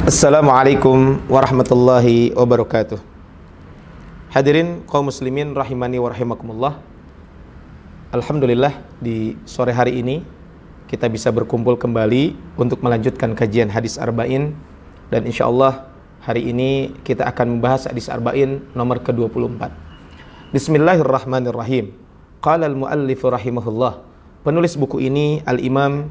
Assalamualaikum warahmatullahi wabarakatuh. Hadirin kaum muslimin rahimani wa rahimakumullah. Alhamdulillah di sore hari ini kita bisa berkumpul kembali untuk melanjutkan kajian hadis arba'in, dan insyaallah hari ini kita akan membahas hadis arba'in nomor ke-24. Bismillahirrahmanirrahim. Qala al-muallif rahimahullah. Penulis buku ini Al-Imam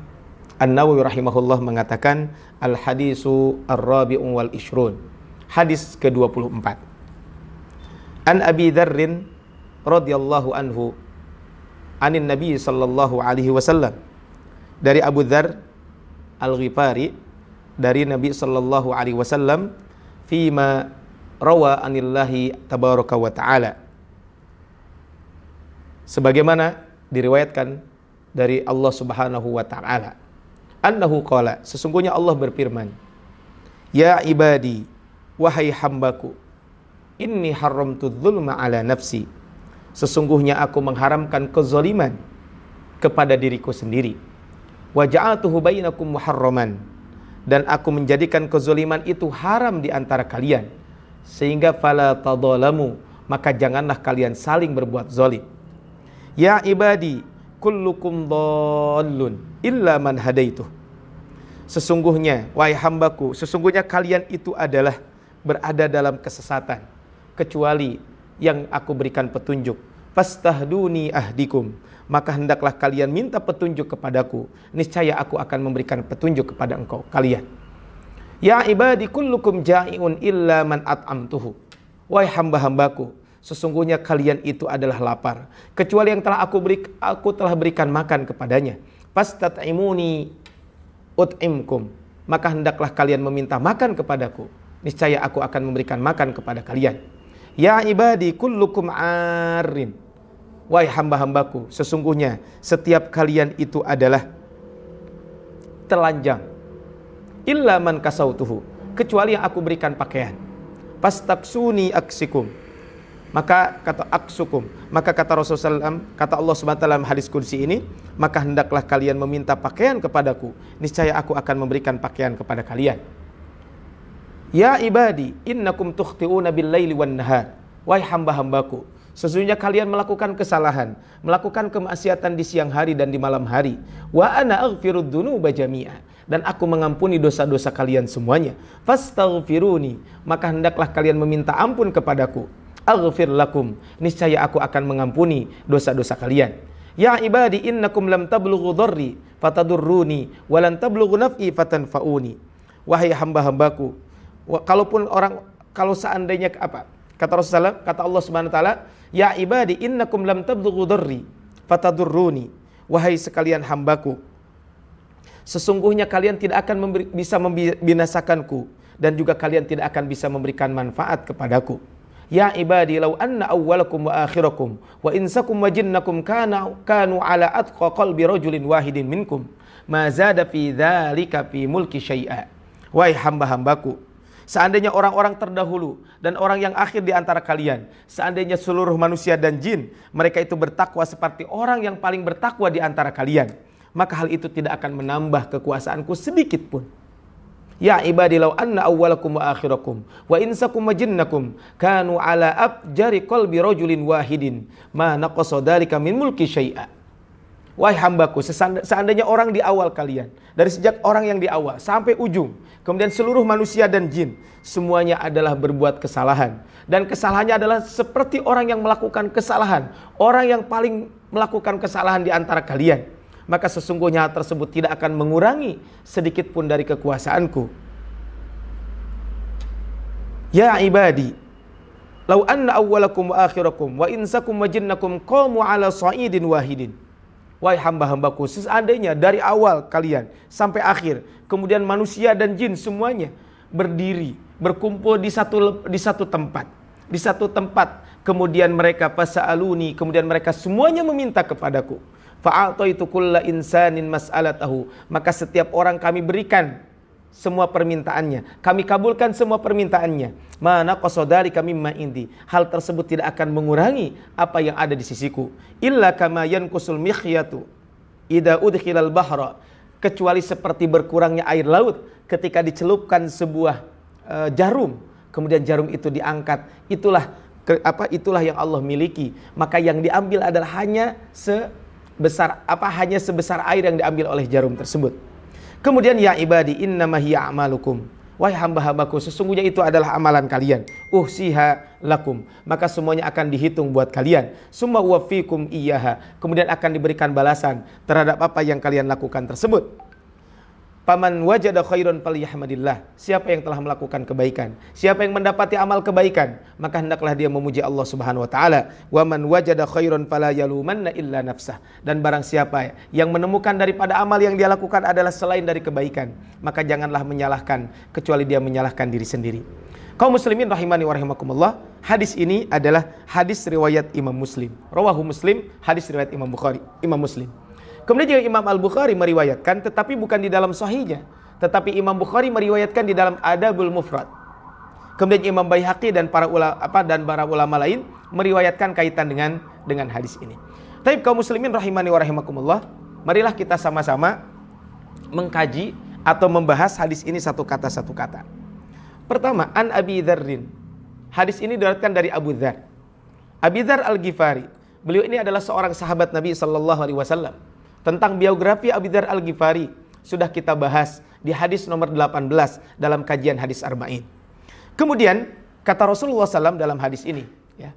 An-Nawawi rahimahullah mengatakan al-hadisu ar-rabi'u wal ishrun, hadis ke-24. An Abi Dzarrin radhiyallahu anhu anin Nabi sallallahu alaihi wasallam, dari Abu Dzar Al-Ghifari dari Nabi sallallahu alaihi wasallam, fima rawa anillahi tabaraka wa taala, sebagaimana diriwayatkan dari Allah Subhanahu wa taala. Annahu qala, sesungguhnya Allah berfirman, ya ibadi, wahai hambaku, inni haramtu dzulma ala nafsi, sesungguhnya aku mengharamkan kezaliman kepada diriku sendiri. Wa ja'altuhu bainakum muharraman, dan aku menjadikan kezaliman itu haram di antara kalian, sehingga fala tadzalamu, maka janganlah kalian saling berbuat zalim. Ya ibadi, kullukum dhallun illa man hadaituh, sesungguhnya wahai hambaku, sesungguhnya kalian itu adalah berada dalam kesesatan kecuali yang aku berikan petunjuk. Fastahduni ahdikum, maka hendaklah kalian minta petunjuk kepadaku, niscaya aku akan memberikan petunjuk kepada engkau kalian. Ya ibadi kullukum ja'iun illa man at'amtuhu, wahai hamba-hambaku, sesungguhnya kalian itu adalah lapar kecuali yang telah aku telah berikan makan kepadanya. Fastat'imuni ut'imkum, maka hendaklah kalian meminta makan kepadaku, niscaya aku akan memberikan makan kepada kalian. Ya ibadi kullukum arrin, wahai hamba-hambaku, sesungguhnya setiap kalian itu adalah telanjang. Illa man kasautuhu, kecuali yang aku berikan pakaian. Fastaksuni aksikum, maka kata aksukum, maka kata Rasulullah SAW, kata Allah SWT dalam hadis kursi ini, maka hendaklah kalian meminta pakaian kepadaku, niscaya aku akan memberikan pakaian kepada kalian. Ya ibadi innakum tukhti'una bil laili wan nahar, wahai hamba-hambaku, sesungguhnya kalian melakukan kesalahan, melakukan kemaksiatan di siang hari dan di malam hari. Wa ana aghfirud dzunuba jami'a, dan aku mengampuni dosa-dosa kalian semuanya. Fastaghfiruni, maka hendaklah kalian meminta ampun kepadaku. Aghfir lakum, niscaya aku akan mengampuni dosa-dosa kalian. Ya ibadi innakum lam tablughu dharri fatadurruni wa lan tablughu naf'i fatanfa'uni, wahai hamba-hambaku, kalau seandainya apa? Kata Rasulullah, kata Allah Subhanahu wa taala, ya ibadi innakum lam tablughu dharri fatadurruni, wahai sekalian hambaku, sesungguhnya kalian tidak akan bisa membinasakanku, dan juga kalian tidak akan bisa memberikan manfaat kepadaku. Ya ibadi law anna awwalakum wa akhirakum wa insakum wa jinnakum kanu ala atqa qalbi rajulin wahidin minkum ma zada fi dzalika fi mulki syai'a, wahai hamba-hambaku, seandainya orang-orang terdahulu dan orang yang akhir di antara kalian, seandainya seluruh manusia dan jin mereka itu bertakwa seperti orang yang paling bertakwa di antara kalian, maka hal itu tidak akan menambah kekuasaanku sedikit pun. Ya ibadi law anna awwalakum wa akhirakum wa insakum wa jinnakum kanu ala abjari qalbi rajulin wahidin ma naqasa dzalika min mulki syai'a, wahai hambaku, seandainya orang di awal kalian, dari sejak orang yang di awal sampai ujung, kemudian seluruh manusia dan jin semuanya adalah berbuat kesalahan, dan kesalahannya adalah seperti orang yang melakukan kesalahan, orang yang paling melakukan kesalahan di antara kalian, maka sesungguhnya hal tersebut tidak akan mengurangi sedikit pun dari kekuasaanku. Ya ibadi law anna awwalakum wa akhirakum wa insakum wa jinnakum qamu ala sa'idin wahidin, wahai hamba-hambaku, seandainya dari awal kalian sampai akhir, kemudian manusia dan jin semuanya berdiri, berkumpul di satu tempat, kemudian mereka fasa'aluni, kemudian mereka semuanya meminta kepadaku, fa'ataitu kulla insanin mas'alatahu, maka setiap orang kami berikan semua permintaannya, kami kabulkan semua permintaannya. Mana qasodari kami ma'indi, hal tersebut tidak akan mengurangi apa yang ada di sisiku. Illa kama yankusul mikhyatu idza udkhilal bahra, kecuali seperti berkurangnya air laut ketika dicelupkan sebuah jarum, kemudian jarum itu diangkat. Itulah yang Allah miliki. Maka yang diambil adalah hanya sebesar air yang diambil oleh jarum tersebut. Kemudian ya ibadi innama hiya a'malukum. Wahai hamba-hambaku, sesungguhnya itu adalah amalan kalian. Uhsiha lakum. Maka semuanya akan dihitung buat kalian. Summa uwaffikum iyyaha. Kemudian akan diberikan balasan terhadap apa yang kalian lakukan tersebut. Paman wajada khairan falyahmadillah. Siapa yang telah melakukan kebaikan, siapa yang mendapati amal kebaikan, maka hendaklah dia memuji Allah Subhanahu wa taala. Wa man wajada khairan fala yalumanna illa nafsah. Dan barang siapa yang menemukan daripada amal yang dia lakukan adalah selain dari kebaikan, maka janganlah menyalahkan kecuali dia menyalahkan diri sendiri. Kaum muslimin rahimani wa rahimakumullah, hadis ini adalah hadis riwayat Imam Muslim. Rawahu Muslim, hadis riwayat Imam Muslim. Kemudian juga Imam Al-Bukhari meriwayatkan, tetapi bukan di dalam sahihnya, tetapi Imam Bukhari meriwayatkan di dalam Adabul Mufrad. Kemudian Imam Baihaqi dan para ulama lain meriwayatkan kaitan dengan hadis ini. Tapi kaum muslimin rahimani wa rahimakumullah, marilah kita sama-sama mengkaji atau membahas hadis ini satu kata. Pertama, an Abi Dzarrin. Hadis ini diriwayatkan dari Abu Dzar. Abi Dzar Al-Ghifari. Beliau ini adalah seorang sahabat Nabi sallallahu alaihi wasallam. Tentang biografi Abi Dzar Al-Ghifari sudah kita bahas di hadis nomor 18 dalam kajian hadis Arba'in. Kemudian kata Rasulullah SAW dalam hadis ini, ya,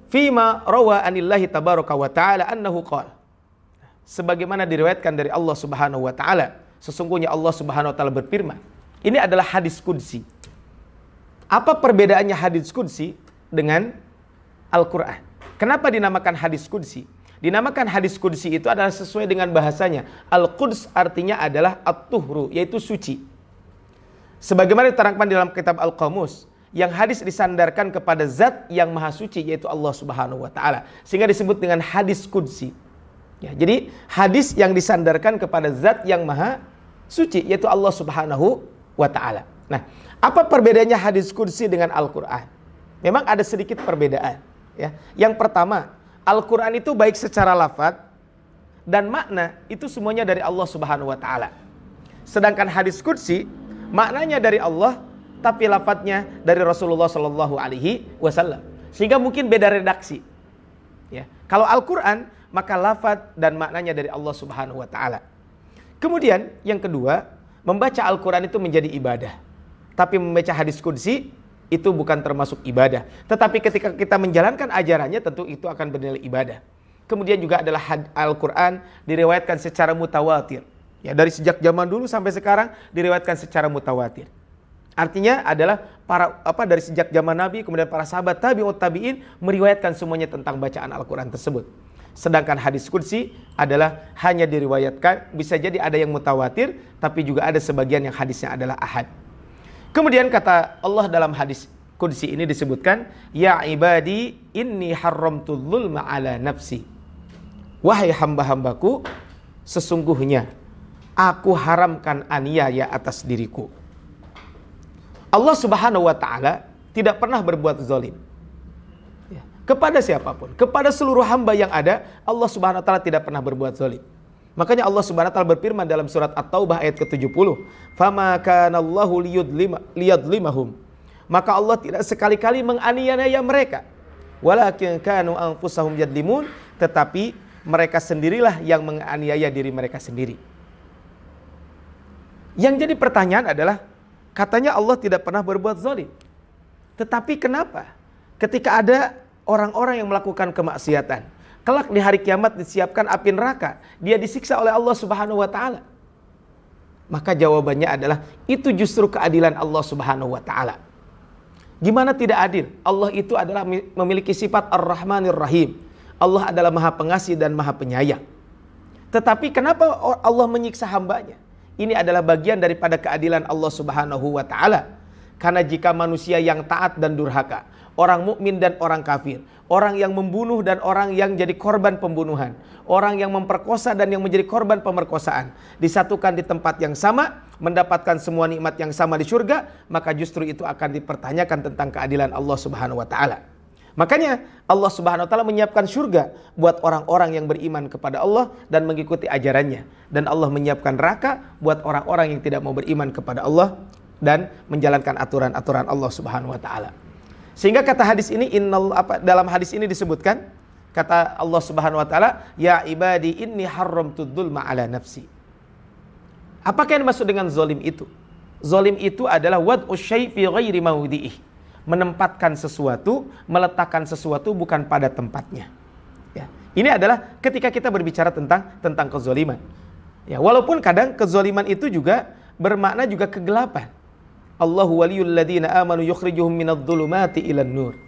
Fima rawa anillahi tabaraka wa ta'ala annahu qala. Sebagaimana diriwayatkan dari Allah Subhanahu wa taala, sesungguhnya Allah Subhanahu wa taala berfirman. Ini adalah hadis qudsi. Apa perbedaannya hadis qudsi dengan Al-Qur'an? Kenapa dinamakan hadis qudsi? Dinamakan hadis qudsi itu adalah sesuai dengan bahasanya. Al-Quds artinya adalah at-tuhru, yaitu suci. Sebagaimana diterangkan dalam kitab Al-Qamus, yang hadis disandarkan kepada zat yang maha suci, yaitu Allah Subhanahu wa ta'ala. Sehingga disebut dengan hadis qudsi. Ya, jadi hadis yang disandarkan kepada zat yang maha suci, yaitu Allah Subhanahu wa ta'ala. Nah, apa perbedaannya hadis qudsi dengan Al-Quran? Memang ada sedikit perbedaan. Ya. Yang pertama, Al-Quran itu baik secara lafaz dan makna itu semuanya dari Allah Subhanahu wa ta'ala. Sedangkan hadis qudsi maknanya dari Allah tapi lafadznya dari Rasulullah Sallallahu Alaihi Wasallam. Sehingga mungkin beda redaksi. Ya. Kalau Al-Quran maka lafadz dan maknanya dari Allah Subhanahu wa ta'ala. Kemudian yang kedua, membaca Al-Quran itu menjadi ibadah. Tapi membaca hadis qudsi itu bukan termasuk ibadah. Tetapi ketika kita menjalankan ajarannya tentu itu akan bernilai ibadah. Kemudian juga adalah Al-Quran diriwayatkan secara mutawatir. Ya, dari sejak zaman dulu sampai sekarang diriwayatkan secara mutawatir. Artinya adalah dari sejak zaman Nabi kemudian para sahabat tabi'in meriwayatkan semuanya tentang bacaan Al-Quran tersebut. Sedangkan hadis qudsi adalah hanya diriwayatkan, bisa jadi ada yang mutawatir, tapi juga ada sebagian yang hadisnya adalah ahad. Kemudian kata Allah dalam hadis qudsi ini disebutkan, ya ibadi inni haramtu dzulma ala nafsi. Wahai hamba-hambaku, sesungguhnya aku haramkan aniaya atas diriku. Allah Subhanahu wa ta'ala tidak pernah berbuat zalim. Ya, kepada siapapun, kepada seluruh hamba yang ada, Allah Subhanahu wa ta'ala tidak pernah berbuat zalim. Makanya Allah Subhanahu wa ta'ala berfirman dalam surat At-Taubah ayat ke-70, "Fama kana Allahu liyadlimahum." Maka Allah tidak sekali-kali menganiaya mereka. Walakin kanu anfusahum yadlimun, tetapi mereka sendirilah yang menganiaya diri mereka sendiri. Yang jadi pertanyaan adalah, katanya Allah tidak pernah berbuat zalim. Tetapi kenapa ketika ada orang-orang yang melakukan kemaksiatan, kelak di hari kiamat disiapkan api neraka, dia disiksa oleh Allah Subhanahu wa ta'ala? Maka jawabannya adalah itu justru keadilan Allah Subhanahu wa ta'ala. Gimana tidak adil? Allah itu adalah memiliki sifat Ar-Rahmanir Rahim. Allah adalah Maha Pengasih dan Maha Penyayang. Tetapi kenapa Allah menyiksa hambanya? Ini adalah bagian daripada keadilan Allah Subhanahu wa ta'ala. Karena jika manusia yang taat dan durhaka, orang mukmin dan orang kafir, orang yang membunuh dan orang yang jadi korban pembunuhan, orang yang memperkosa dan yang menjadi korban pemerkosaan, disatukan di tempat yang sama, mendapatkan semua nikmat yang sama di surga, maka justru itu akan dipertanyakan tentang keadilan Allah Subhanahu wa ta'ala. Makanya Allah Subhanahu wa taala menyiapkan surga buat orang-orang yang beriman kepada Allah dan mengikuti ajarannya. Dan Allah menyiapkan neraka buat orang-orang yang tidak mau beriman kepada Allah dan menjalankan aturan-aturan Allah Subhanahu wa taala. Sehingga kata hadis ini dalam hadis ini disebutkan kata Allah Subhanahu wa taala, "Ya ibadi inni haramtu dzulma ala nafsi." Apakah yang dimaksud dengan zalim itu? Zalim itu adalah wad'u syai' fi ghairi mawdi'ih. Menempatkan sesuatu, meletakkan sesuatu bukan pada tempatnya. Ya. Ini adalah ketika kita berbicara tentang kezaliman. Ya, walaupun kadang kezaliman itu juga bermakna juga kegelapan. Allahu waliyul ladzina amanu yukhrijuhum minadh dhulumati ilan nur.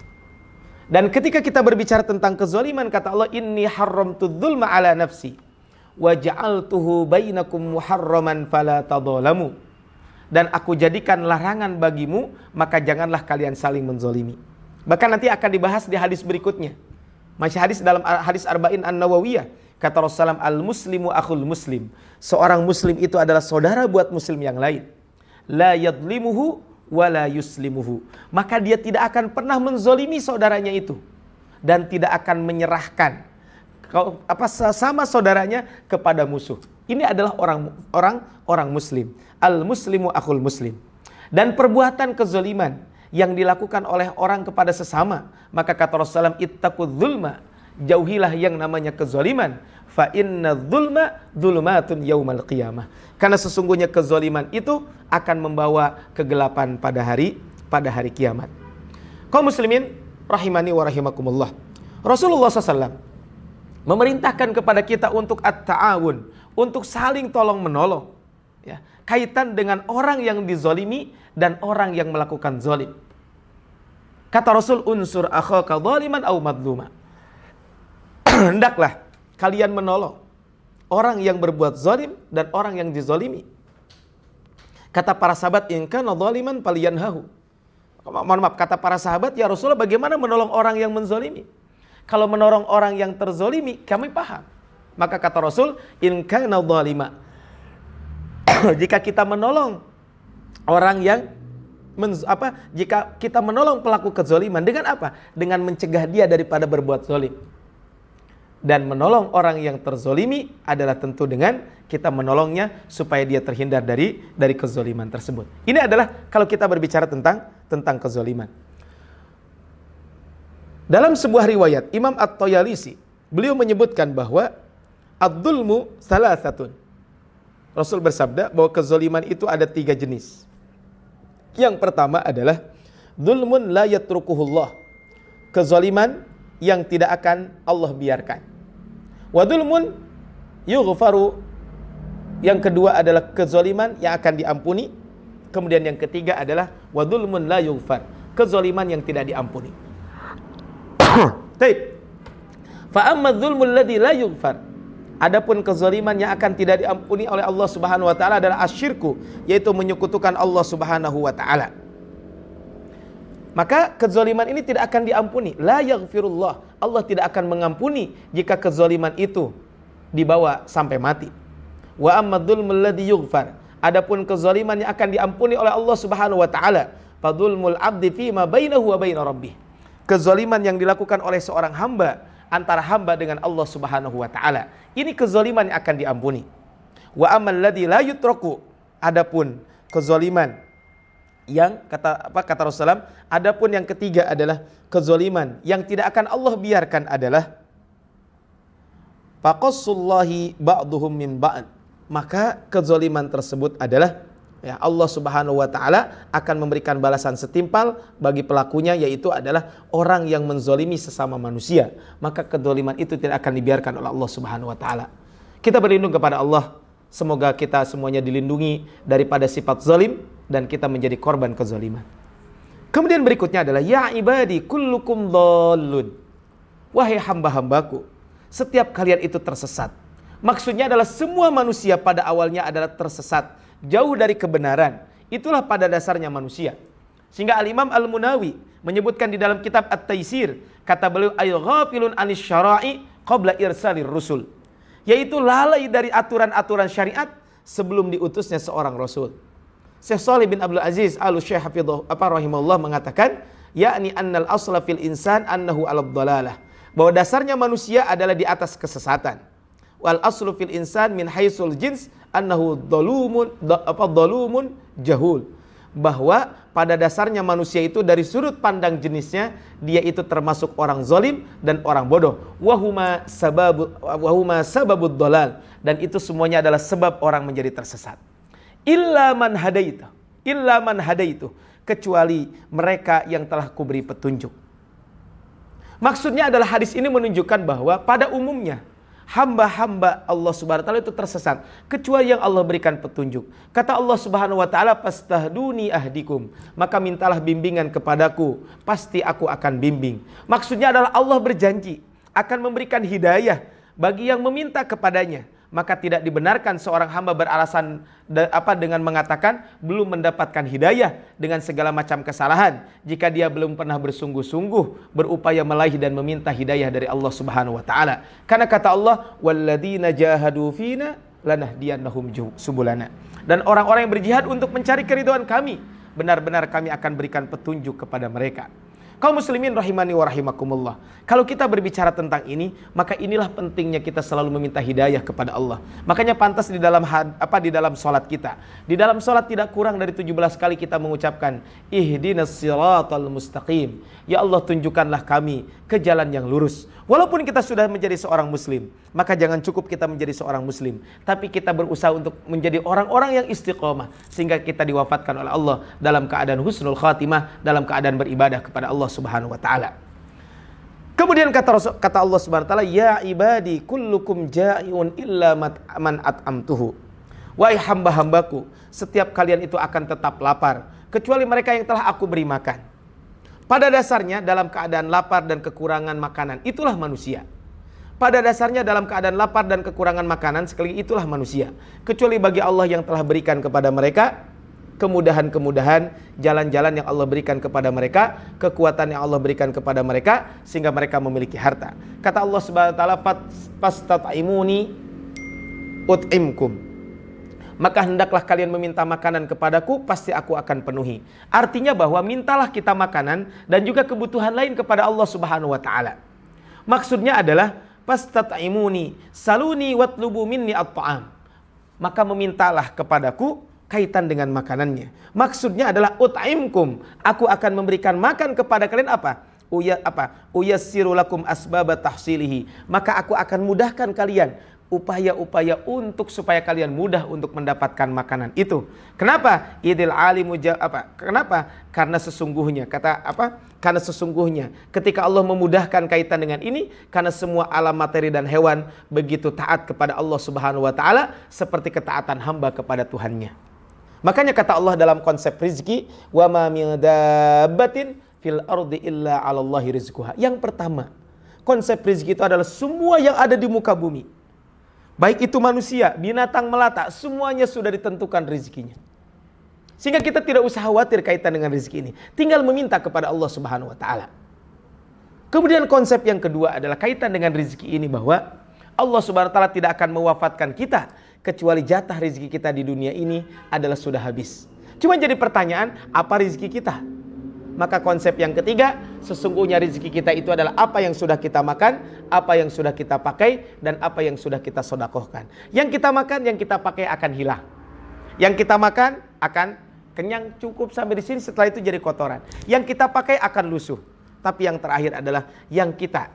Dan ketika kita berbicara tentang kezaliman, kata Allah, inni haramtu dzulma ala nafsi wa ja'altuhu bainakum muharraman fala tadzalamu. Dan aku jadikan larangan bagimu, maka janganlah kalian saling menzolimi. Bahkan nanti akan dibahas di hadis berikutnya. Masih hadis dalam hadis Arba'in An-Nawawiyah. Kata Rasulullah, al-muslimu akhul muslim. Seorang muslim itu adalah saudara buat muslim yang lain. La yadlimuhu wa la yuslimuhu. Maka dia tidak akan pernah menzolimi saudaranya itu. Dan tidak akan menyerahkan sesama saudaranya kepada musuh. Ini adalah orang muslim. Al-muslimu akhul muslim. Dan perbuatan kezaliman yang dilakukan oleh orang kepada sesama, maka kata Rasulullah, ittaqudz zulma, jauhilah yang namanya kezaliman, fa inna dzulma dzulumatun yaumal qiyamah. Karena sesungguhnya kezaliman itu akan membawa kegelapan pada hari kiamat. Kaum muslimin rahimani wa rahimakumullah. Rasulullah SAW memerintahkan kepada kita untuk at-ta'awun, untuk saling tolong menolong. Ya, kaitan dengan orang yang dizalimi dan orang yang melakukan zalim. Kata Rasul, unsur akhaka zaliman aw madluma. Hendaklah kalian menolong orang yang berbuat zalim dan orang yang dizalimi. Kata para sahabat, in kana zaliman falyanhahu. Mohon maaf, kata para sahabat, ya Rasulullah, bagaimana menolong orang yang menzalimi? Kalau menolong orang yang terzalimi, kami paham. Maka kata Rasul, in kana zalima. Jika kita menolong orang yang jika kita menolong pelaku kezaliman dengan apa? Dengan mencegah dia daripada berbuat zalim. Dan menolong orang yang terzalimi adalah tentu dengan kita menolongnya supaya dia terhindar dari kezaliman tersebut. Ini adalah kalau kita berbicara tentang kezaliman. Dalam sebuah riwayat Imam At-Tayalisi, beliau menyebutkan bahwa ad-dzulmu salasatun. Rasul bersabda bahwa kezaliman itu ada 3 jenis. Yang pertama adalah dzulmun la yatrukuhullah. Kezaliman yang tidak akan Allah biarkan. Wa dzulmun yughfaru. Yang kedua adalah kezaliman yang akan diampuni. Kemudian yang ketiga adalah wa dzulmun la yughfar. Kezaliman yang tidak diampuni. Baik. Fa amma dzulmul ladzi la yughfar. Adapun kezaliman yang akan tidak diampuni oleh Allah Subhanahu wa taala adalah asyirku, yaitu menyekutukan Allah Subhanahu wa taala. Maka kezaliman ini tidak akan diampuni. La yaghfirullah. Allah tidak akan mengampuni jika kezaliman itu dibawa sampai mati. Wa amma dzulmul ladzi yughfar. Adapun kezaliman yang akan diampuni oleh Allah Subhanahu wa taala, fadzulmul 'abdi fima bainahu wa baina rabbih. Kezaliman yang dilakukan oleh seorang hamba antara hamba dengan Allah Subhanahu wa taala. Ini kezaliman yang akan diampuni. Wa amal ladzi la yutraku. Adapun kezaliman yang kata Rasulullah, adapun yang ketiga adalah kezaliman yang tidak akan Allah biarkan adalah faqassullahi ba'duhum min ba'd. Maka kezaliman tersebut adalah Allah Subhanahu wa taala akan memberikan balasan setimpal bagi pelakunya, yaitu adalah orang yang menzalimi sesama manusia. Maka kezaliman itu tidak akan dibiarkan oleh Allah Subhanahu wa taala. Kita berlindung kepada Allah. Semoga kita semuanya dilindungi daripada sifat zalim dan kita menjadi korban kezaliman. Kemudian berikutnya adalah ya ibadi kullukum dhallun. Wahai hamba-hambaku, setiap kalian itu tersesat. Maksudnya adalah semua manusia pada awalnya adalah tersesat, jauh dari kebenaran. Itulah pada dasarnya manusia. Sehingga Al-Imam Al-Munawi menyebutkan di dalam kitab At-Taisir, kata beliau, ay ghafilun anis syara'i qabla irsalir rusul. Yaitu lalai dari aturan-aturan syariat sebelum diutusnya seorang rasul. Syekh Shalih bin Abdul Aziz Al-Syekh hafidhahu rahimahullah mengatakan, yakni annal asla fil insan annahu 'alad dhalalah, bahwa dasarnya manusia adalah di atas kesesatan. Wal aslu fil insan min haitsul jins annahu dhalumun jahul, bahwa pada dasarnya manusia itu dari sudut pandang jenisnya dia itu termasuk orang zalim dan orang bodoh. Wahuma sababud dhalal, dan itu semuanya adalah sebab orang menjadi tersesat. Illa man hadaitu, kecuali mereka yang telah kuberi petunjuk. Maksudnya adalah hadis ini menunjukkan bahwa pada umumnya hamba-hamba Allah Subhanahu wa taala itu tersesat kecuali yang Allah berikan petunjuk. Kata Allah Subhanahu wa taala, "Fastahduni ahdikum," maka mintalah bimbingan kepadaku, pasti aku akan bimbing. Maksudnya adalah Allah berjanji akan memberikan hidayah bagi yang meminta kepadanya. Maka tidak dibenarkan seorang hamba beralasan dengan mengatakan belum mendapatkan hidayah dengan segala macam kesalahan jika dia belum pernah bersungguh-sungguh berupaya meraih dan meminta hidayah dari Allah Subhanahu wa taala. Karena kata Allah, "Walladzina jahadu fina lanahdiyannahum subulana." Dan orang-orang yang berjihad untuk mencari keridhaan kami, benar-benar kami akan berikan petunjuk kepada mereka. Kaum muslimin rahimani wa rahimakumullah. Kalau kita berbicara tentang ini, maka inilah pentingnya kita selalu meminta hidayah kepada Allah. Makanya pantas di dalam salat kita. Di dalam salat tidak kurang dari 17 kali kita mengucapkan ihdinas siratal mustaqim. Ya Allah, tunjukkanlah kami ke jalan yang lurus. Walaupun kita sudah menjadi seorang muslim, maka jangan cukup kita menjadi seorang muslim, tapi kita berusaha untuk menjadi orang-orang yang istiqomah sehingga kita diwafatkan oleh Allah dalam keadaan husnul khatimah, dalam keadaan beribadah kepada Allah Subhanahu wa taala. Kemudian kata Allah Subhanahu wa taala, "Ya ibadi kullukum ja'iun illa man at'amtuhu." Wahai hamba-hambaku, setiap kalian itu akan tetap lapar kecuali mereka yang telah aku beri makan. Pada dasarnya dalam keadaan lapar dan kekurangan makanan itulah manusia. Pada dasarnya dalam keadaan lapar dan kekurangan makanan sekali itulah manusia. Kecuali bagi Allah yang telah berikan kepada mereka kemudahan-kemudahan, jalan-jalan yang Allah berikan kepada mereka, kekuatan yang Allah berikan kepada mereka sehingga mereka memiliki harta. Kata Allah Subhanahu wa taala, "Fastat'imuni ut'imkum." Maka hendaklah kalian meminta makanan kepadaku, pasti aku akan penuhi. Artinya bahwa mintalah kita makanan dan juga kebutuhan lain kepada Allah Subhanahu wa taala. Maksudnya adalah fastat'imuni saluni watlubu minni at-ta'am. Maka memintalah kepadaku kaitan dengan makanannya. Maksudnya adalah ut'imkum, aku akan memberikan makan kepada kalian apa? Uyassiru lakum asbabat tahsilihi. Maka aku akan mudahkan kalian upaya-upaya untuk supaya kalian mudah untuk mendapatkan makanan itu. Kenapa? Idil alimu Kenapa? Karena sesungguhnya Karena sesungguhnya ketika Allah memudahkan kaitan dengan ini, karena semua alam materi dan hewan begitu taat kepada Allah Subhanahu wa taala seperti ketaatan hamba kepada Tuhannya. Makanya kata Allah dalam konsep rizki, wa ma min dabbatin fil ardi illa 'alallahi rizquha. Yang pertama, konsep rizki itu adalah semua yang ada di muka bumi. Baik itu manusia, binatang melata, semuanya sudah ditentukan rezekinya. Sehingga kita tidak usah khawatir kaitan dengan rezeki ini. Tinggal meminta kepada Allah Subhanahu wa taala. Kemudian konsep yang kedua adalah kaitan dengan rezeki ini, bahwa Allah Subhanahu wa taala tidak akan mewafatkan kita kecuali jatah rezeki kita di dunia ini adalah sudah habis. Cuma jadi pertanyaan, apa rezeki kita? Maka konsep yang ketiga, sesungguhnya rezeki kita itu adalah apa yang sudah kita makan, apa yang sudah kita pakai, dan apa yang sudah kita sedekahkan. Yang kita makan, yang kita pakai akan hilang. Yang kita makan akan kenyang cukup sampai di sini, setelah itu jadi kotoran. Yang kita pakai akan lusuh. Tapi yang terakhir adalah yang kita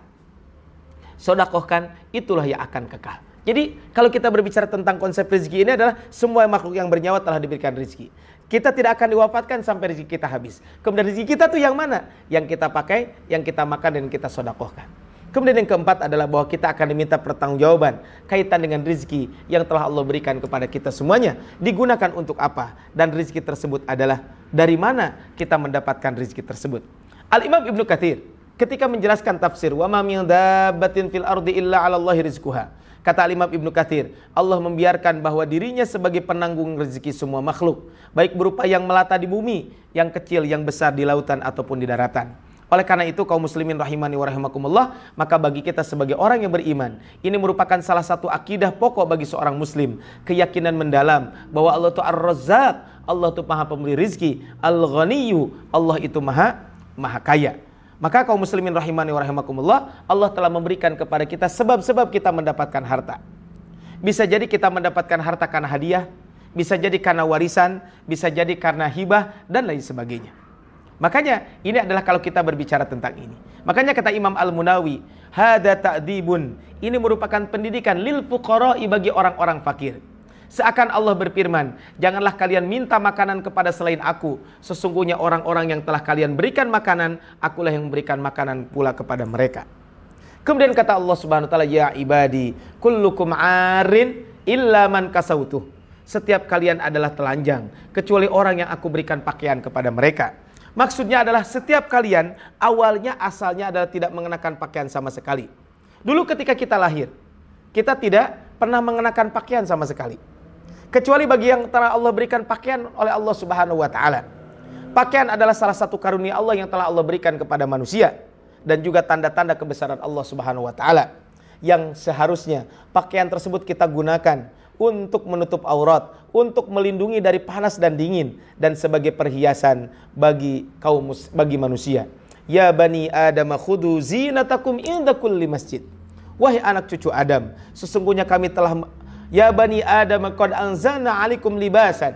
sedekahkan, itulah yang akan kekal. Jadi kalau kita berbicara tentang konsep rezeki ini adalah semua makhluk yang bernyawa telah diberikan rezeki. Kita tidak akan diwafatkan sampai rezeki kita habis. Kemudian rezeki kita tuh yang mana? Yang kita pakai, yang kita makan, dan kita sedekahkan. Kemudian yang keempat adalah bahwa kita akan diminta pertanggungjawaban kaitan dengan rezeki yang telah Allah berikan kepada kita semuanya. Digunakan untuk apa? Dan rezeki tersebut adalah dari mana kita mendapatkan rezeki tersebut. Al-Imam Ibnu Katsir ketika menjelaskan tafsir wa ma min dabbatin fil ardi illa 'alallahi rizquha. Kata Imam Ibnu Katsir, Allah membiarkan bahwa dirinya sebagai penanggung rezeki semua makhluk, baik berupa yang melata di bumi, yang kecil, yang besar di lautan ataupun di daratan. Oleh karena itu kaum muslimin rahimani wa rahimakumullah, maka bagi kita sebagai orang yang beriman, ini merupakan salah satu akidah pokok bagi seorang muslim, keyakinan mendalam bahwa Allah itu Ar-Razzaq, Allah itu Maha pemberi rizki, Al-Ghaniyyu, Allah itu Maha maha kaya. Maka kaum muslimin rahimani wa rahimakumullah, Allah telah memberikan kepada kita sebab-sebab kita mendapatkan harta. Bisa jadi kita mendapatkan harta karena hadiah, bisa jadi karena warisan, bisa jadi karena hibah, dan lain sebagainya. Makanya ini adalah kalau kita berbicara tentang ini. Makanya kata Imam Al-Munawi, hada ta'dibun, ini merupakan pendidikan lil fuqara'i, bagi orang-orang fakir. Seakan Allah berfirman, janganlah kalian minta makanan kepada selain aku. Sesungguhnya orang-orang yang telah kalian berikan makanan, akulah yang memberikan makanan pula kepada mereka. Kemudian kata Allah Subhanahu wa taala, ya ibadi, kullukum arin illa man kasautuh. Setiap kalian adalah telanjang, kecuali orang yang aku berikan pakaian kepada mereka. Maksudnya adalah setiap kalian awalnya asalnya adalah tidak mengenakan pakaian sama sekali. Dulu ketika kita lahir, kita tidak pernah mengenakan pakaian sama sekali. Kecuali bagi yang telah Allah berikan pakaian oleh Allah Subhanahu wa taala. Pakaian adalah salah satu karunia Allah yang telah Allah berikan kepada manusia, dan juga tanda-tanda kebesaran Allah Subhanahu wa taala, yang seharusnya pakaian tersebut kita gunakan untuk menutup aurat, untuk melindungi dari panas dan dingin, dan sebagai perhiasan bagi manusia. Ya bani Adam khudu zinatakum inda kulli masjid. Wahai anak cucu Adam, sesungguhnya kami telah, ya bani Adam qad anzalna 'alaikum libasan.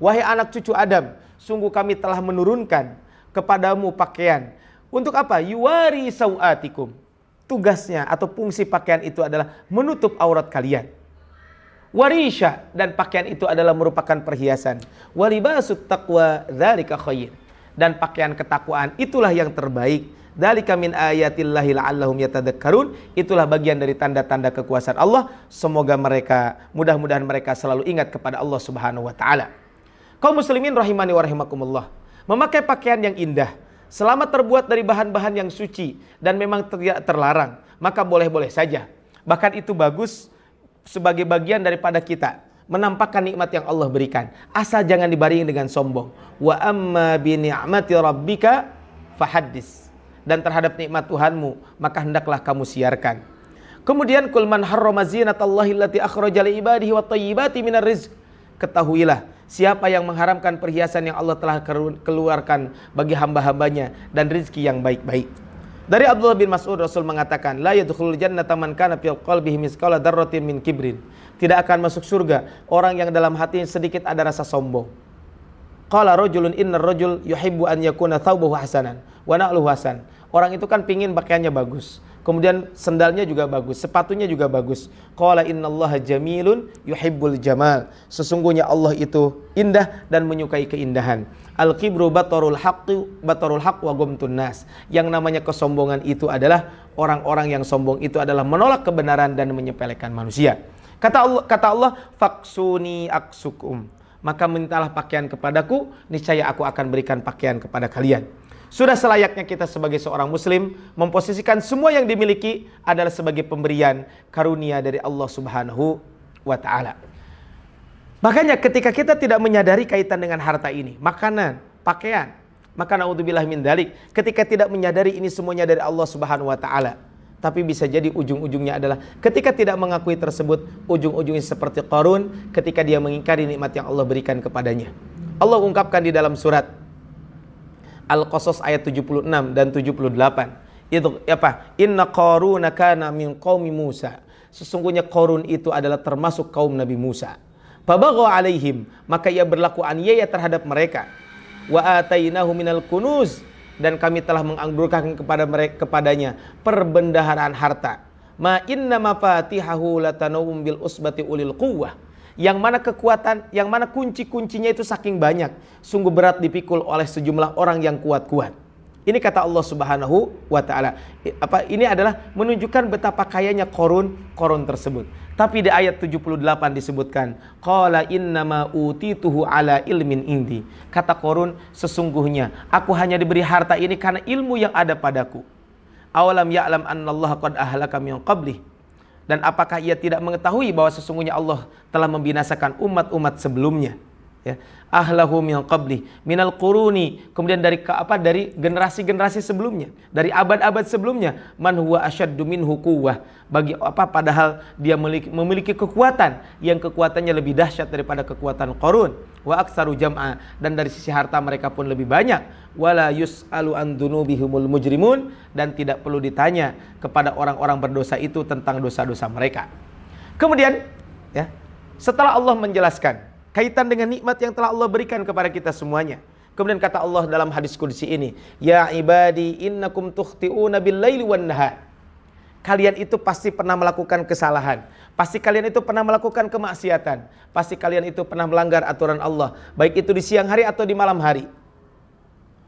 Wahai anak cucu Adam, sungguh kami telah menurunkan kepadamu pakaian. Untuk apa? Yuwari sawatikum. Tugasnya atau fungsi pakaian itu adalah menutup aurat kalian. Warisha, dan pakaian itu adalah merupakan perhiasan. Walibasut taqwa dzalika khair. Dan pakaian ketakwaan itulah yang terbaik. Dzalika min ayatillahi la'allahum yatadakkarun. Itulah bagian dari tanda-tanda kekuasaan Allah. Semoga mudah-mudahan mereka selalu ingat kepada Allah Subhanahu wa taala. Kaum muslimin rahimani wa rahimakumullah, memakai pakaian yang indah selama terbuat dari bahan-bahan yang suci dan memang tidak terlarang, maka boleh-boleh saja. Bahkan itu bagus sebagai bagian daripada kita menampakkan nikmat yang Allah berikan. Asal jangan dibarengi dengan sombong. Wa amma bi ni'mati rabbika fahaddis. Dan terhadap nikmat Tuhanmu, maka hendaklah kamu siarkan. Kemudian kul man harrama zinatallahi allati akhraja li ibadihi wat thayyibati minar rizq. Ketahuilah, siapa yang mengharamkan perhiasan yang Allah telah keluarkan bagi hamba-hambanya dan rezeki yang baik-baik. Dari Abdullah bin Mas'ud, Rasul mengatakan, la yadkhulul jannata man kana fi qalbihi mithqala dzarratin min kibrin. Tidak akan masuk surga orang yang dalam hatinya sedikit ada rasa sombong. Qala rajulun innar rajul yuhibbu an yakuna thawbuhu hasanan wa na'luhu hasan. Orang itu kan pingin pakaiannya bagus, kemudian sendalnya juga bagus, sepatunya juga bagus. Qala innallaha jamilun yuhibbul jamal. Sesungguhnya Allah itu indah dan menyukai keindahan. Al-kibru batarul haqq wa ghamtun nas. Yang namanya kesombongan itu adalah orang-orang yang sombong itu adalah menolak kebenaran dan menyepelekan manusia. Kata Allah, faksuni aksukum. Maka mintalah pakaian kepadaku, niscaya aku akan berikan pakaian kepada kalian. Sudah selayaknya kita sebagai seorang muslim memposisikan semua yang dimiliki adalah sebagai pemberian karunia dari Allah Subhanahu wa taala. Makanya ketika kita tidak menyadari kaitan dengan harta ini, makanan, pakaian, maka naudzubillah min dzalik, ketika tidak menyadari ini semuanya dari Allah Subhanahu wa taala, tapi bisa jadi ujung-ujungnya adalah ketika tidak mengakui tersebut, ujung-ujungnya seperti Qarun ketika dia mengingkari nikmat yang Allah berikan kepadanya. Allah ungkapkan di dalam surat Al-Qasas ayat 76 dan 78. Itu apa? Inna Qaruna kana min qaumi Musa. Sesungguhnya Qarun itu adalah termasuk kaum Nabi Musa. Fabagha alaihim, maka ia berlaku aniaya terhadap mereka. Wa atainahu minal kunuz, dan kami telah menganugerahkan kepadanya perbendaharaan harta. Ma inna mafatihahu latanawum bil usbati ulil quwwah. Yang mana kekuatan, yang mana kunci-kuncinya itu saking banyak, sungguh berat dipikul oleh sejumlah orang yang kuat-kuat. Ini kata Allah Subhanahu wa taala. Ini adalah menunjukkan betapa kayanya Qarun tersebut. Tapi di ayat 78 disebutkan, qala innama utituhu ala ilmin indi. Kata Qarun, sesungguhnya aku hanya diberi harta ini karena ilmu yang ada padaku. Awalam ya'lam annallaha qad ahlaka min qablih. Dan apakah ia tidak mengetahui bahwa sesungguhnya Allah telah membinasakan umat-umat sebelumnya? Ya, ahlahu min qabli minal quruni, kemudian dari dari generasi-generasi sebelumnya, dari abad-abad sebelumnya, man huwa asyaddu minhu quwwah, bagi padahal dia memiliki kekuatan yang kekuatannya lebih dahsyat daripada kekuatan Qarun, wa aktsaru jam'a, dan dari sisi harta mereka pun lebih banyak, wala yus'alu an dzunubihumul mujrimun, dan tidak perlu ditanya kepada orang-orang berdosa itu tentang dosa-dosa mereka. Kemudian ya, setelah Allah menjelaskan kaitan dengan nikmat yang telah Allah berikan kepada kita semuanya, kemudian kata Allah dalam hadis qudsi ini, ya ibadi innakum tukhti'una bil-laili wan-nahar. Kalian itu pasti pernah melakukan kesalahan, pasti kalian itu pernah melakukan kemaksiatan, pasti kalian itu pernah melanggar aturan Allah, baik itu di siang hari atau di malam hari.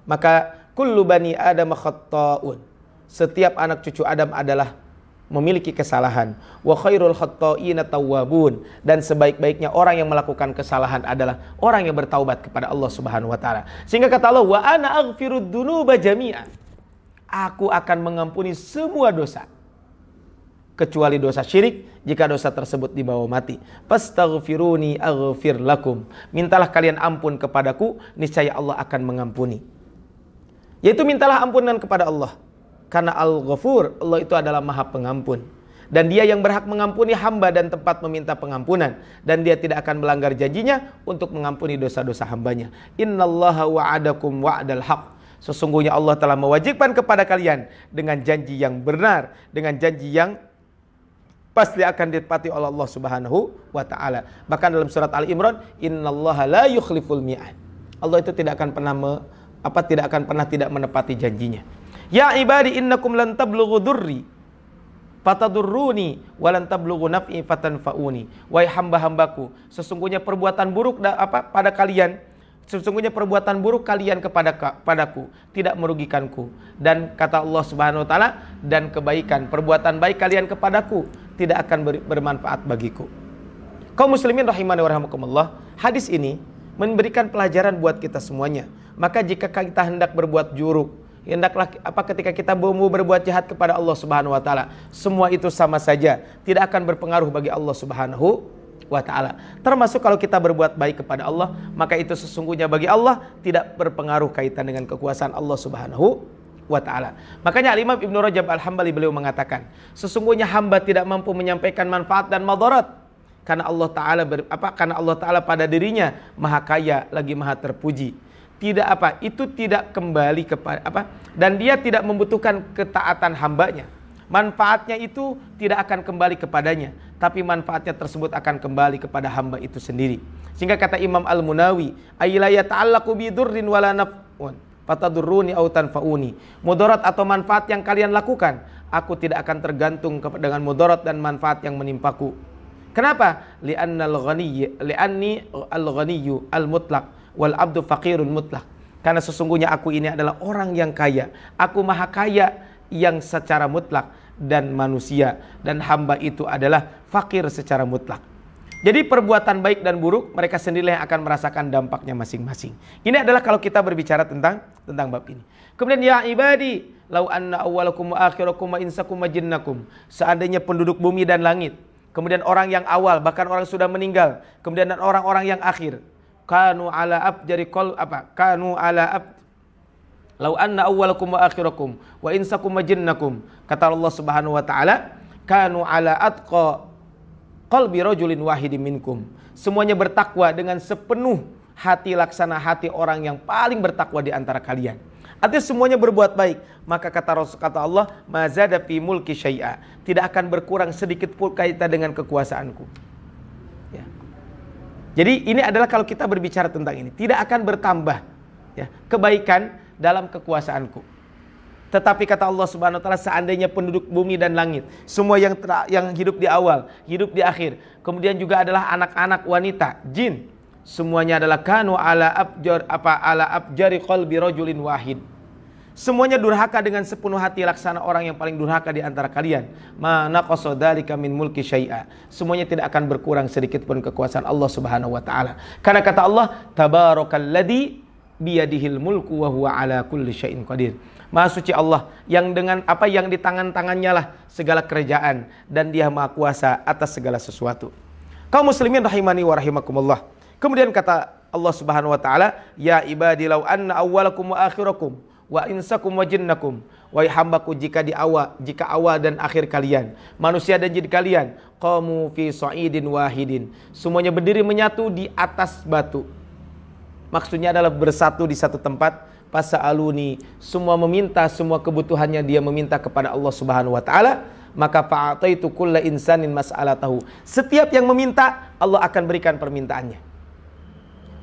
Maka kullu bani adam khatta'un, setiap anak cucu Adam adalah memiliki kesalahan. Wa khairul khatta'ina tawwabun, dan sebaik-baiknya orang yang melakukan kesalahan adalah orang yang bertaubat kepada Allah Subhanahu wa taala. Sehingga kata Allah, wa ana aghfirud dzunuba jami'a, aku akan mengampuni semua dosa kecuali dosa syirik, jika dosa tersebut dibawa mati. Fastaghfiruni aghfir lakum, mintalah kalian ampun kepadaku, niscaya Allah akan mengampuni. Yaitu mintalah ampunan kepada Allah. Karena Al-Ghafur, Allah itu adalah Maha Pengampun. Dan Dia yang berhak mengampuni hamba dan tempat meminta pengampunan. Dan Dia tidak akan melanggar janjinya untuk mengampuni dosa-dosa hambanya. Innallaha wa'adakum wa'dal haq. Sesungguhnya Allah telah mewajibkan kepada kalian dengan janji yang benar, dengan janji yang pasti akan ditepati oleh Allah Subhanahu wa taala. Bahkan dalam surat Al-Imran, innallaha la yukhliful mi'ad. Allah itu tidak akan pernah tidak menepati janjinya. Ya ibadi innakum lan tablughu durri fatadurruni wa lan tablughu naf'i fatanfa'uni. Wahai hamba-hambaku, sesungguhnya perbuatan buruk pada kalian, sesungguhnya perbuatan buruk kalian padaku tidak merugikanku. Dan kata Allah Subhanahu wa taala, dan kebaikan, perbuatan baik kalian kepadaku tidak akan bermanfaat bagiku. Kaum muslimin rahimani wa rahimakumullah, hadis ini memberikan pelajaran buat kita semuanya. Maka jika kita hendak berbuat buruk, hendaklah ketika kita mau berbuat jahat kepada Allah Subhanahu wa taala, semua itu sama saja, tidak akan berpengaruh bagi Allah Subhanahu wa taala. Termasuk kalau kita berbuat baik kepada Allah, maka itu sesungguhnya bagi Allah tidak berpengaruh kaitan dengan kekuasaan Allah Subhanahu wa taala. Makanya Imam Ibnu Rajab Al-Hambali beliau mengatakan, sesungguhnya hamba tidak mampu menyampaikan manfaat dan madarat karena Allah taala pada dirinya maha kaya lagi maha terpuji. Itu tidak kembali kepada dan dia tidak membutuhkan ketaatan hambanya. Manfaatnya itu tidak akan kembali kepadanya, tapi manfaatnya tersebut akan kembali kepada hamba itu sendiri. Sehingga kata Imam Al-Munawi, ayyala yata'allaqu bidurrin wala naf'un fatadurruni aw tanfa'uni. Mudarat atau manfaat yang kalian lakukan, aku tidak akan tergantung dengan mudarat dan manfaat yang menimpaku. Kenapa? Li'anni al-ghaniyyu al-mutlaq wal abdu faqirun mutlak. Karena sesungguhnya aku ini adalah orang yang kaya, aku maha kaya yang secara mutlak, dan manusia dan hamba itu adalah fakir secara mutlak. Jadi perbuatan baik dan buruk mereka sendiri yang akan merasakan dampaknya masing-masing. Ini adalah kalau kita berbicara tentang bab ini. Kemudian ya ibadi lau anna awwalakum wa akhirakum wa insakum wa jinnakum, seandainya penduduk bumi dan langit, kemudian orang yang awal bahkan orang sudah meninggal, kemudian dan orang-orang yang akhir, kanu ala abjari kanu ala ab lau anna awwalakum wa akhirakum wa insakum wa jinnakum, kata Allah Subhanahu wa taala, kanu ala atqa qalbi rajulin wahidin minkum, semuanya bertakwa dengan sepenuh hati laksana hati orang yang paling bertakwa di antara kalian. Artinya semuanya berbuat baik, maka kata Allah, mazada fi mulki syai'a, tidak akan berkurang sedikit pun kaitan dengan kekuasaanku. Ya. Jadi ini adalah kalau kita berbicara tentang ini, tidak akan bertambah ya, kebaikan dalam kekuasaanku. Tetapi kata Allah Subhanahu wa taala, seandainya penduduk bumi dan langit, semua yang hidup di awal, hidup di akhir, kemudian juga adalah anak-anak, wanita, jin, semuanya adalah kanu ala abjari qalbi rajulin wahid. Semuanya durhaka dengan sepenuh hati laksana orang yang paling durhaka di antara kalian. Ma naqasa dzalika min mulki syai'a. Semuanya tidak akan berkurang sedikit pun kekuasaan Allah Subhanahu wa taala. Karena kata Allah, tabarakalladzi biyadihil mulku wa huwa ala kulli syai'in qadir. Maha suci Allah yang dengan yang di tangan-tangannya lah segala kerajaan, dan Dia maha kuasa atas segala sesuatu. Kaum muslimin rahimani wa rahimakumullah. Kemudian kata Allah Subhanahu wa taala, ya ibadi law anna awwalakum wa akhirakum wa insakum wa jinnakum, wahai hambaku, jika awal dan akhir kalian, manusia dan jin kalian, qamu fi sa'idin wahidin, semuanya berdiri menyatu di atas batu. Maksudnya adalah bersatu di satu tempat. Fasa'aluni, semua meminta, semua kebutuhannya dia meminta kepada Allah Subhanahu wa taala, maka fa'ataitu kulla insanin mas'alatahu. Setiap yang meminta, Allah akan berikan permintaannya.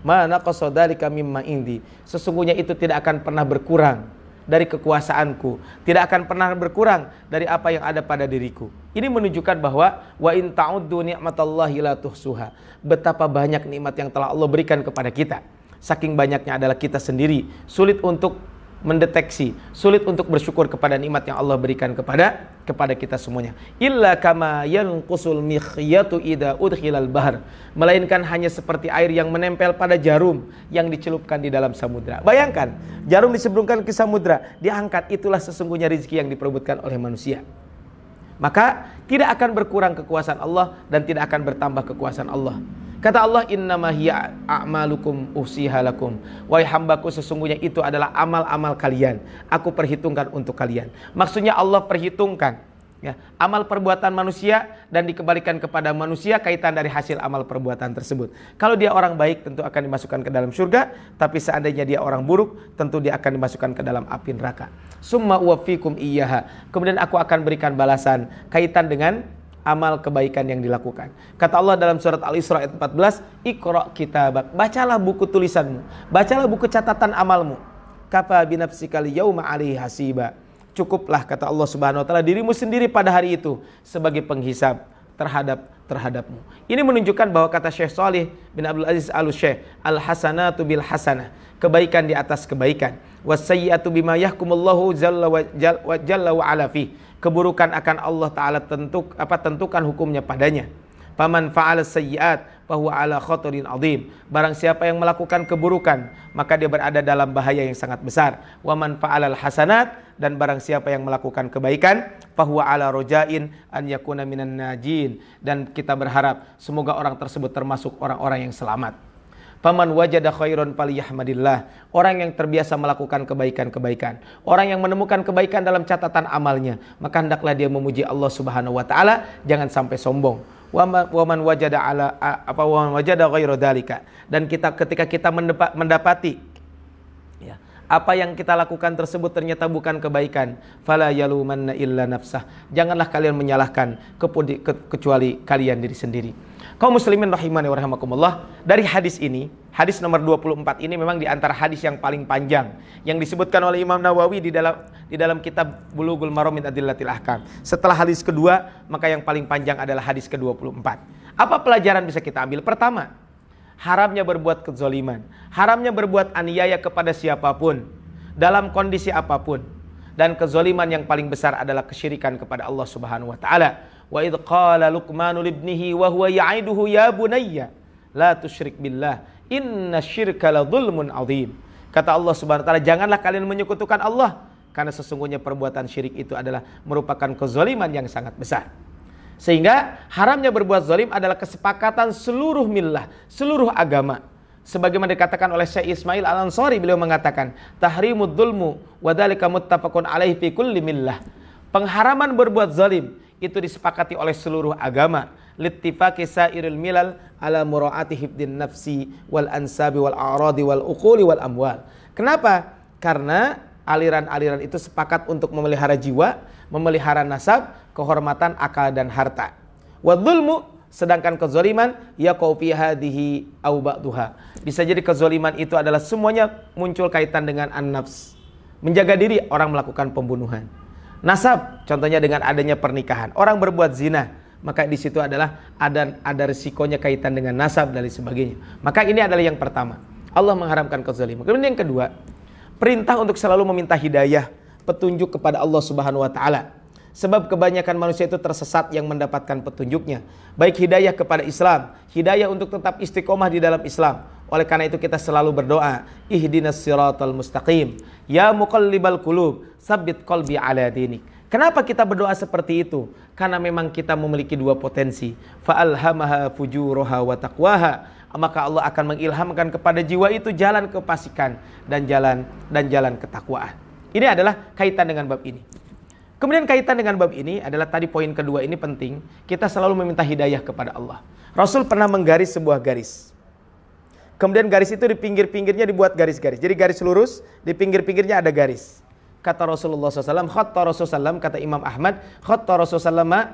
Ma naqasa dzalika mimma indi, sesungguhnya itu tidak akan pernah berkurang dari kekuasaanku, tidak akan pernah berkurang dari apa yang ada pada diriku. Ini menunjukkan bahwa wa in ta'uddu ni'matallahi la tuhsuha, betapa banyak nikmat yang telah Allah berikan kepada kita. Saking banyaknya adalah kita sendiri sulit untuk mendeteksi, sulit untuk bersyukur kepada nikmat yang Allah berikan kepada kita semuanya. Illa kama yanqusul mikhyatu idza udkhilal bahr, melainkan hanya seperti air yang menempel pada jarum yang dicelupkan di dalam samudra. Bayangkan, jarum disebrungkan ke samudra, diangkat, itulah sesungguhnya rezeki yang diperebutkan oleh manusia. Maka tidak akan berkurang kekuasaan Allah dan tidak akan bertambah kekuasaan Allah. Kata Allah, innama hiya a'malukum uhsiha lakum, wahai hambaku, sesungguhnya itu adalah amal-amal kalian, aku perhitungkan untuk kalian. Maksudnya Allah perhitungkan ya, amal perbuatan manusia dan dikembalikan kepada manusia kaitan dari hasil amal perbuatan tersebut. Kalau dia orang baik tentu akan dimasukkan ke dalam surga, tapi seandainya dia orang buruk tentu dia akan dimasukkan ke dalam api neraka. Summa uwaffikum iyyaha, kemudian aku akan berikan balasan kaitan dengan amal kebaikan yang dilakukan. Kata Allah dalam surat Al-Isra ayat 14, Iqra kitabak, bacalah buku tulisanmu, bacalah buku catatan amalmu. Kafa binafsikal yauma 'alaihi hasiba, cukuplah, kata Allah Subhanahu wa taala, dirimu sendiri pada hari itu sebagai penghisab terhadapmu. Ini menunjukkan bahwa kata Syekh Shalih bin Abdul Aziz Al-Syekh, al-hasanatu bil hasanah, kebaikan di atas kebaikan, was-sayyi'atu bima yahkumullahu jalla wa ala fi, keburukan akan Allah taala tentukan hukumnya padanya. Faman fa'ala sayyi'at fahuwa ala khatarin azim, barang siapa yang melakukan keburukan maka dia berada dalam bahaya yang sangat besar. Wa man fa'alal hasanat, dan barang siapa yang melakukan kebaikan fahuwa ala rojain an yakuna minan najin, dan kita berharap semoga orang tersebut termasuk orang-orang yang selamat. Faman wajada khairan falyahmadillah, orang yang terbiasa melakukan kebaikan-kebaikan, orang yang menemukan kebaikan dalam catatan amalnya, maka hendaklah dia memuji Allah Subhanahu wa taala, jangan sampai sombong. Waman wajada ghairu dzalika, dan ketika kita mendapati ya, apa yang kita lakukan tersebut ternyata bukan kebaikan, fala yalumanna illa nafsah, janganlah kalian menyalahkan kecuali kalian diri sendiri. Kaum muslimin rahimani wa rahimakumullah, dari hadis ini, hadis nomor 24 ini memang di antara hadis yang paling panjang yang disebutkan oleh Imam Nawawi di dalam kitab Bulughul Maram min Adillatil Ahkam. Setelah hadis kedua, maka yang paling panjang adalah hadis ke-24. Apa pelajaran bisa kita ambil? Pertama, haramnya berbuat kezaliman, haramnya berbuat aniaya kepada siapapun dalam kondisi apapun, dan kezaliman yang paling besar adalah kesyirikan kepada Allah Subhanahu wa taala. Wa idh qala Luqmanu libnihi wa huwa ya'iduhu ya bunayya la tusyrik billah inna syirka la dzulmun adzim. Kata Allah Subhanahu wa taala, janganlah kalian menyekutukan Allah, karena sesungguhnya perbuatan syirik itu adalah merupakan kezaliman yang sangat besar. Sehingga haramnya berbuat zalim adalah kesepakatan seluruh millah, seluruh agama. Sebagaimana dikatakan oleh Syekh Ismail Al-Ansari, beliau mengatakan, tahrimud dzulmu wa dzalika muttafaqun alaihi fi kulli millah. Pengharaman berbuat zalim itu disepakati oleh seluruh agama, littifaqi sairil milal ala muraati hibdin nafsi wal ansabi wal a'radi wal uquli wal amwal. Kenapa? Karena aliran-aliran itu sepakat untuk memelihara jiwa, memelihara nasab, kehormatan, akal dan harta. Wa dzulmu, sedangkan kezaliman yaqau fi hadhihi au ba'duha, bisa jadi kezaliman itu adalah semuanya muncul kaitan dengan an-nafs, menjaga diri, orang melakukan pembunuhan. Nasab, contohnya dengan adanya pernikahan, orang berbuat zina, maka di situ adalah ada risikonya kaitan dengan nasab dan sebagainya. Maka ini adalah yang pertama, Allah mengharamkan kezaliman. Kemudian yang kedua, perintah untuk selalu meminta hidayah, petunjuk kepada Allah Subhanahu wa taala. Sebab kebanyakan manusia itu tersesat yang mendapatkan petunjuknya, baik hidayah kepada Islam, hidayah untuk tetap istiqomah di dalam Islam. Oleh karena itu kita selalu berdoa, ihdinas siratal mustaqim, ya muqallibal qulub, tsabbit qalbi ala dinik. Kenapa kita berdoa seperti itu? Karena memang kita memiliki dua potensi, fa alhamaha fujuraha wa taqwaha. maka Allah akan mengilhamkan kepada jiwa itu jalan kefasikan dan jalan ketakwaan. Ini adalah kaitan dengan bab ini. Kemudian kaitan dengan bab ini adalah tadi poin kedua, ini penting. Kita selalu meminta hidayah kepada Allah. Rasul pernah menggaris sebuah garis. Kemudian garis itu di pinggir-pinggirnya dibuat garis-garis. Jadi garis lurus, di pinggir-pinggirnya ada garis. Kata Rasulullah SAW, khatta Rasulullah SAW, kata Imam Ahmad, khatta Rasulullah SAW,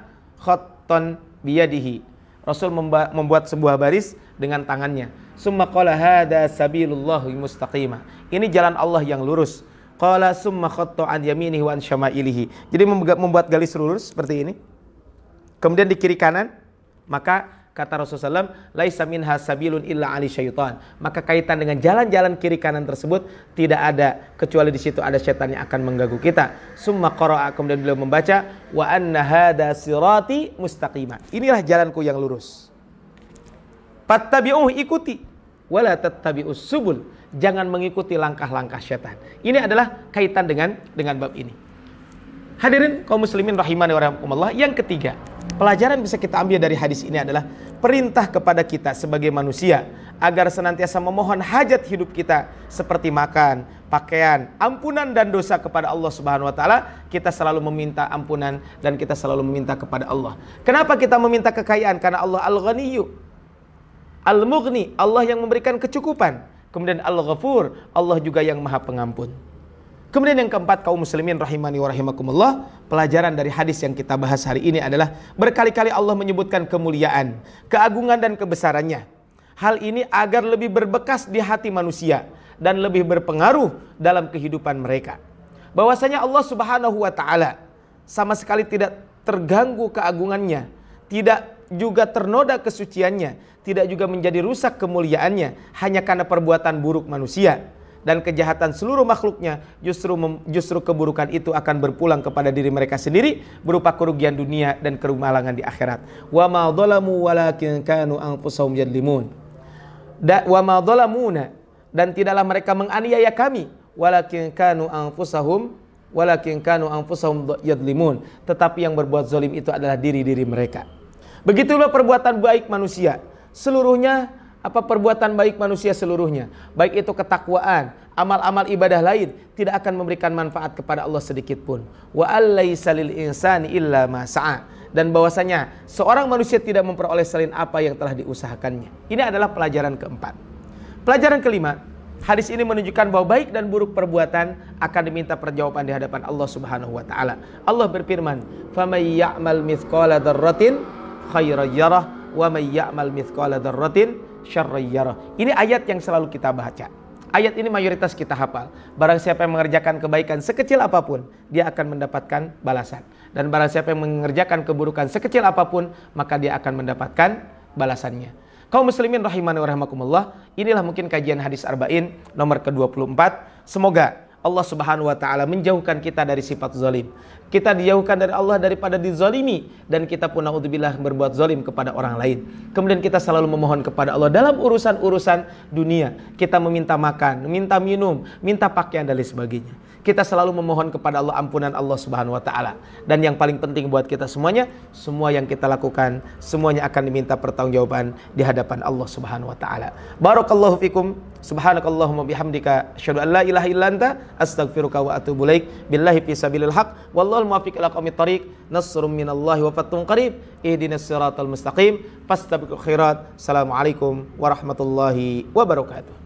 khatton biyadihi. Rasul membuat sebuah baris dengan tangannya. Summa qala hada sabilullahi mustaqimah. Ini jalan Allah yang lurus. Qala summa khatta an yaminihi wa an syama'ilihi. Jadi membuat garis lurus seperti ini. Kemudian di kiri kanan, maka kata Rasulullah SAW, laisa minha sabilun illa ali syaitan. Maka kaitan dengan jalan-jalan kiri kanan tersebut tidak ada kecuali di situ ada setan yang akan mengganggu kita. Summa qara'a, kemudian beliau membaca wa anna hada sirati mustaqimah. Inilah jalanku yang lurus. Fattabi'uhu, ikuti, wala tattabi'us subul. Jangan mengikuti langkah-langkah setan. Ini adalah kaitan dengan bab ini. Hadirin kaum muslimin rahimani wa rahimakumullah, yang ketiga, pelajaran bisa kita ambil dari hadis ini adalah perintah kepada kita sebagai manusia agar senantiasa memohon hajat hidup kita seperti makan, pakaian, ampunan dan dosa kepada Allah Subhanahu wa taala. Kita selalu meminta ampunan dan kita selalu meminta kepada Allah. Kenapa kita meminta kekayaan? Karena Allah Al-Ghaniyyu, Al-Mughni, Allah yang memberikan kecukupan. Kemudian Al-Ghafur, Allah juga yang Maha Pengampun. Kemudian yang keempat, kaum muslimin rahimani wa rahimakumullah, pelajaran dari hadis yang kita bahas hari ini adalah berkali-kali Allah menyebutkan kemuliaan, keagungan dan kebesarannya. Hal ini agar lebih berbekas di hati manusia dan lebih berpengaruh dalam kehidupan mereka. Bahwasanya Allah Subhanahu wa taala sama sekali tidak terganggu keagungannya, tidak juga ternoda kesuciannya, tidak juga menjadi rusak kemuliaannya hanya karena perbuatan buruk manusia. Dan kejahatan seluruh makhluknya, justru keburukan itu akan berpulang kepada diri mereka sendiri berupa kerugian dunia dan kemalangan di akhirat. Wa ma dzalamu walakin kanu anfusahum yadlimun. Wa ma dzalamuna, dan tidaklah mereka menganiaya kami, walakin kanu anfusahum yadlimun, tetapi yang berbuat zalim itu adalah diri-diri mereka. Begitulah perbuatan baik manusia seluruhnya. Perbuatan baik manusia seluruhnya, baik itu ketakwaan, amal-amal ibadah lain, tidak akan memberikan manfaat kepada Allah sedikit pun. Wa allaisa lil insani illa ma sa'a, dan bahwasanya seorang manusia tidak memperoleh selain apa yang telah diusahakannya. Ini adalah pelajaran keempat. Pelajaran kelima, hadis ini menunjukkan bahwa baik dan buruk perbuatan akan diminta perjawaban di hadapan Allah Subhanahu wa taala. Allah berfirman, "Faman ya'mal mithqala dzarratin khairan yarah wa may ya'mal mithqala dzarratin syarran yarah." Ini ayat yang selalu kita baca. Ayat ini mayoritas kita hafal. Barang siapa yang mengerjakan kebaikan sekecil apapun, dia akan mendapatkan balasan. Dan barang siapa yang mengerjakan keburukan sekecil apapun, maka dia akan mendapatkan balasannya. Kaum muslimin rahimani wa rahimakumullah, inilah mungkin kajian hadis arba'in nomor ke-24. Semoga Allah Subhanahu wa taala menjauhkan kita dari sifat zalim. Kita dijauhkan dari Allah daripada dizalimi, dan kita pun naudzubillah berbuat zalim kepada orang lain. Kemudian kita selalu memohon kepada Allah dalam urusan-urusan dunia. Kita meminta makan, minta minum, minta pakaian dan lain sebagainya. Kita selalu memohon kepada Allah ampunan Allah Subhanahu wa taala. Dan yang paling penting buat kita semuanya, semua yang kita lakukan semuanya akan diminta pertanggungjawaban di hadapan Allah Subhanahu wa taala. Barakallahu fikum. Subhanakallahumma bihamdika asyhadu an la ilaha illa anta astaghfiruka wa atubu ilaik. Billahi fi sabilil haq wallahul muwaffiq ila aqwamit thariq. Nasrun minallahi wa fathun qarib. Ihdinas siratal mustaqim. Fastabiqul khairat. Assalamualaikum warahmatullahi wabarakatuh.